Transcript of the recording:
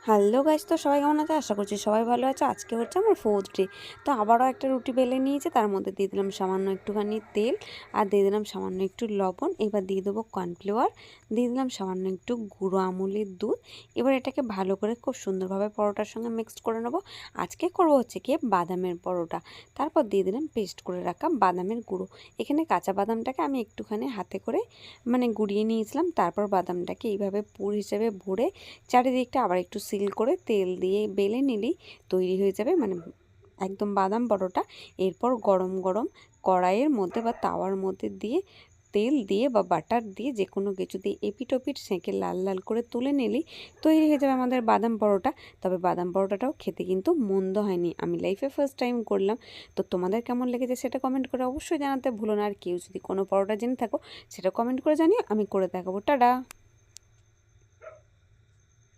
Hello guys, তো সবাই কেমন আছে? আশা করছি সবাই ভালো আছে। আজকে হচ্ছে আমার 4th ডে। তো আবারও একটা রুটি বেলে নিয়েছি, তার মধ্যে দিয়ে দিলাম সামান্য একটুখানি তেল, আর দিয়ে দিলাম সামান্য একটু লবণ। এবার দিয়ে দেবো কর্নফ্লাওয়ার, দিয়ে দিলাম সামান্য একটু গুঁড়ো আমুলের দুধ। এবার এটাকে ভালো করে খুব সুন্দরভাবে পরোটার সঙ্গে মিক্সড করে নেবো। আজকে করবো হচ্ছে কি বাদামের পরোটা। তারপর দিয়ে দিলাম পেস্ট করে রাখা বাদামের গুঁড়ো। এখানে কাঁচা বাদামটাকে আমি একটুখানি হাতে করে গুঁড়িয়ে নিয়েছিলাম। তারপর বাদামটাকে এইভাবে পুর হিসেবে ভরে চারিদিকটা আবার একটু সিল করে তেল দিয়ে বেলে নিলেই তৈরি হয়ে যাবে একদম বাদাম পরোটা। এরপর গরম গরম কড়াইয়ের মধ্যে বা তাওয়ার মধ্যে দিয়ে তেল দিয়ে বা বাটার দিয়ে যে কোনো কিছু দিয়ে এপিট ওপিট সেঁকে লাল লাল করে তুলে নিলেই তৈরি হয়ে যাবে আমাদের বাদাম পরোটা। তবে বাদাম পরোটাটাও খেতে কিন্তু মন্দ হয়নি, আমি লাইফে ফার্স্ট টাইম করলাম। তো তোমাদের কেমন লেগেছে সেটা কমেন্ট করে অবশ্যই জানাতে ভুলো না। আর কেউ যদি কোনো পরোটা জেনে থাকো সেটা কমেন্ট করে জানিও, আমি করে দেখাবো। টাটা।